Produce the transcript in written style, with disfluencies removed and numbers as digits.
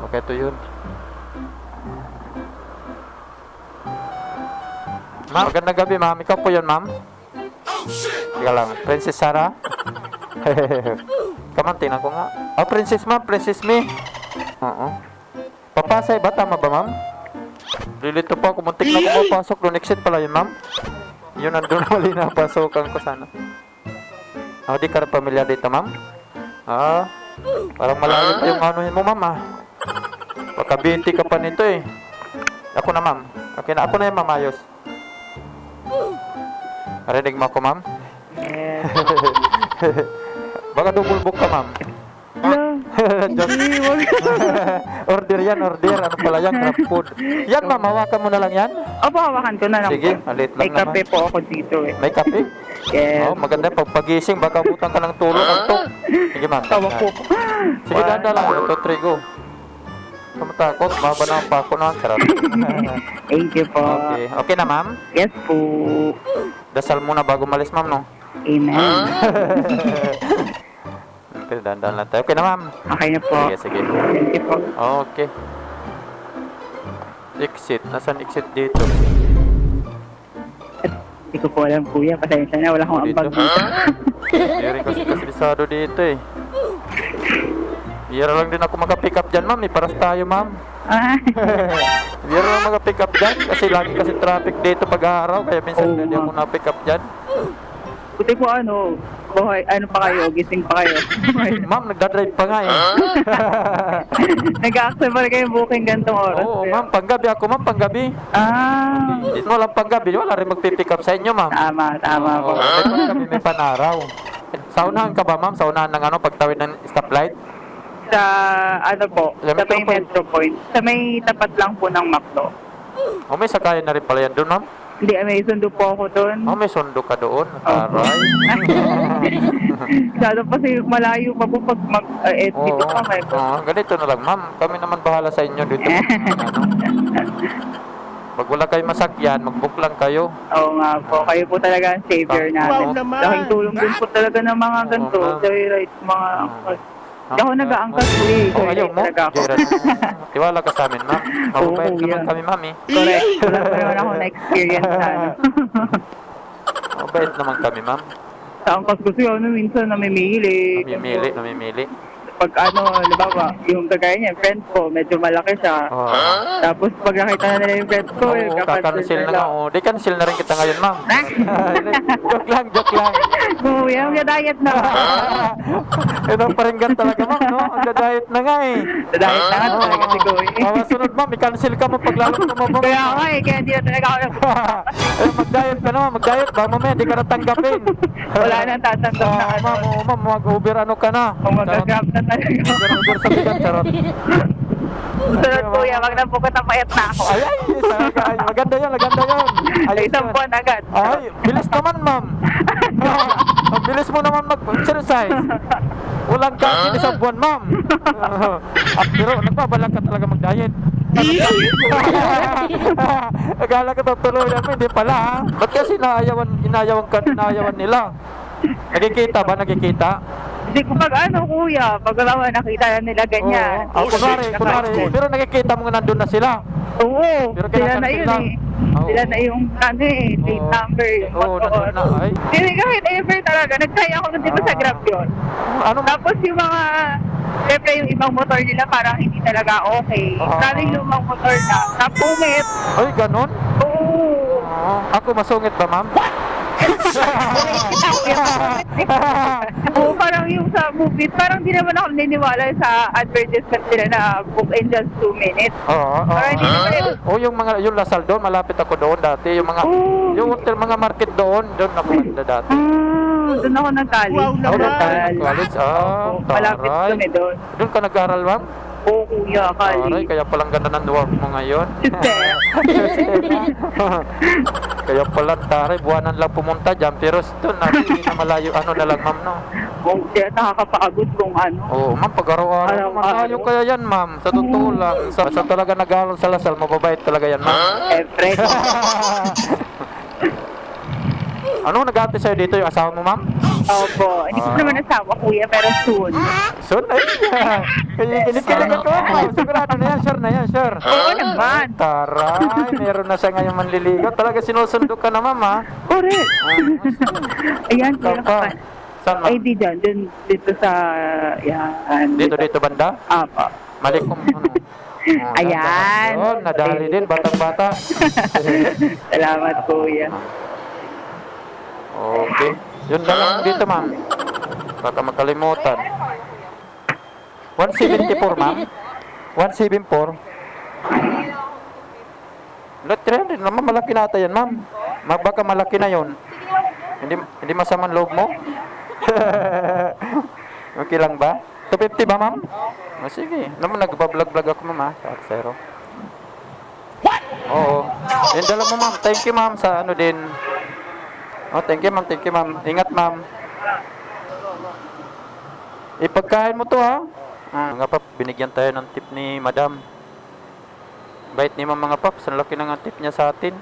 Baka ito yun. Ma'am, magandang gabi, ma'am. Ikaw po yun, ma'am? Teka lang, Princess Sarah? Come on, tingnan ko nga. Oh, Princess ma'am, Princess me. Oo. Papasay ba? Tama ba, ma'am? Lilito pa ako. Muntik na ako mapasok. Doon exit pala yun, ma'am. Yun, nandun mali na pasokan ko sana. Oh, di ka rin pamilyar dito, ma'am? Ah, parang malayo pa yung anuhin mo, ma'am, ah. Baka 20 ka pa nito, eh. Ako na, ma'am. Okay na, ako na yung ma'am, ayos. Narinig mo ako, ma'am? Yes. Baka double book ka, ma'am. Order yan, order. Ano pala yan? Grab food. Yan, ma'am. Hawakan mo na lang yan. Opo, hawakan ko na lang. Sige, po. alit May lang naman. kape po ako dito eh. May kape? Yes. Oh, maganda. Pag pagising, baka butang ka ng tulog. Antok. Sige, ma'am. Tawa po. Sige, danda lang. 1, 2, 3, go. Tumatakot. Maba na pa ako na. Sarap. Thank you po. Okay. Okay na, ma'am? Yes po. Dasal muna bago malis, ma'am, no? Amen. Okay, dandan lang tayo. Okay na, ma'am? Okay na po. Sige, sige. Thank you po. Okay. Exit. Nasaan exit dito? Hindi ko po alam kuya. Pasensya na. Wala akong Dito? ambag dito. Hindi rin kasi kasibisado dito, eh. Biyara lang din ako maka-pick up dyan, ma'am. Paras tayo, ma'am. Ah, Biyara lang maka-pick up dyan. Kasi lagi kasi traffic dito pag-araw. Kaya minsan hindi ako na-pick up dyan. Buti po ano. Buhay, ano pa kayo? Gising pa kayo? Ma'am, nagdadrive pa nga, eh. Nag-accept pa rin kayo booking gantong oras. Oo, ma'am. Panggabi ako, ma'am. Panggabi. Ah. Dito walang panggabi. Wala rin magpipick up sa inyo, ma'am. Tama po. May panggabi, may panaraw. Sa unahan ka ba, ma'am? Sa unahan ng ano, pagtawid ng stoplight? Sa ano po? Sa Sa Metro may Point. Metro Point. Sa may tapat lang po ng McDo. O, may sakayan na rin pala yan doon, ma'am? Hindi, may sundo po ako doon. O, may sundo ka doon. Aray. Lalo pa si malayo pa po pag dito pa may Ganito na lang, ma'am. Kami naman bahala sa inyo dito. Pag wala kayo masakyan, mag-book lang kayo. Oo nga po, kayo po talaga ang savior namin. Laking tulong din po talaga ng mga ganito. ma'am. Joyride, mga... Hindi ako nag-aangkas po eh. Oh, ayaw Joyride mo? talaga ako. Joyride. Tiwala ka sa amin, ma'am. Mababait Oo, naman yan. kami, ma'am, eh. Correct. Wala pa naman ako na-experience na ano. Mababait naman kami, ma'am. Sa angkas ko siya, ano, minsan namimili. Namimili. Pag ano, halimbawa, yung kagaya niya, friend ko, medyo malaki siya. Oh. Tapos pag nakita na nila yung friend ko, Oo, kakancel na nga. Oh, di cancel na rin kita ngayon, ma'am. Joke lang. Kuya, mag-diet na. Ito paringgan talaga, ma'am, no? Ang diet na nga, eh. Diet na nga talaga si Kuya. Sunod, ma'am, i-cancel ka mo pag lalong tumabang. Kaya nga eh, kaya hindi na talaga ako Mag-diet ka naman, mag-diet. Ba, mamaya, di ka natanggapin. Wala nang tatanggap na ano. Ma'am, ma'am, mag-uber ano ka na. Kung mag-grab na talaga. Uber sa bigat, charot. Sunod Kuya, wag na po katapayat na ako. Ay, maganda yan. Ay, isang buwan agad. Ay, bilis naman, ma'am. Ang bilis mo naman mag-exercise. Walang kain isang buwan, ma'am. Pero nagbabalak ka talaga mag-diet. Akala ko tutuloyan mo, hindi pala, ha? Ba't kasi inaayawan nila? Nakikita ba? Hindi ko pag ano Kuya, pag nakita na nila ganyan. Oo, kunwari. Pero nakikita mo nga nandun na sila. Oo, Pero sila kinakain na yun lang. eh. Oo. Sila na yung ano eh, date Oo. number. Oo, nandun na. Ay. Hindi kahit ever talaga, nag-try ako nun dito sa Grab yun. Ano? Tapos yung mga, siyempre yung ibang motor nila parang hindi talaga okay. Maraming lumang motor na, napungit. Ay, ganun? Oo. Ako masungit ba, ma'am? Oo, parang yung sa movies, parang di naman ako naniniwala sa advertisement nila na book in just 2 minutes. Oo. Parang hindi naman ito. Yung Lasal doon, malapit ako doon dati. Yung mga market doon ako nagda dati. Doon ako nag-college. Wow, doon tayo nag-college. Malapit Taray. kami doon. Doon ka nag-aral, ma'am? Oo, Kuya, Taray, college. kaya palang ganda ng work mo ngayon. Kaya pala, taray, buwanan lang pumunta dyan. Pero doon, hindi na malayo. Ano na lang, ma'am, no? Kung siya nakakapagod kung ano. Oo, ma'am, pag araw-araw naman tayo kaya yan, ma'am. Sa totoo lang. Sa talaga nag-aaral sa Lasal, mababait talaga yan, ma'am. Siyempre. Ano nag-ate sa'yo dito yung asawa mo, ma'am? Opo. Hindi ko naman asawa, Kuya, pero soon. Soon, ay. Kinikilig ako. Sigurado na yan, sure na yan, sure. Oo naman. Taray, meron na siya ngayon manliligaw. Talaga sinusundo ka na, ma'am, ha? Correct. Ayan, meron ka pa. Saan, ma'am? Ay, di dyan. Dito sa, yan. Dito banda? Apa. Mali kung ano. Oh, Ayan. Yun, nadali din, batang-bata. Salamat, kuya. Okay. Yun na lang dito, ma'am. Baka makalimutan. 174, ma'am. 174. Lot 300 naman, malaki na ata yan, ma'am. Baka malaki na yun. Hindi masamang loob mo? Okay lang ba? 250 ba, ma'am? Sige. Naman, nagbablog-vlog ako, ma'am, ha? Zero. Oo. Yan, dala mo, ma'am. Thank you, ma'am, sa ano din. Oh, thank you, ma'am. Thank you, ma'am. Ingat, ma'am. Ipagkain mo to, ha? Mga pap, binigyan tayo ng tip ni madam. Bait ni ma'am, mga paps. Ang laki ng tip niya sa atin.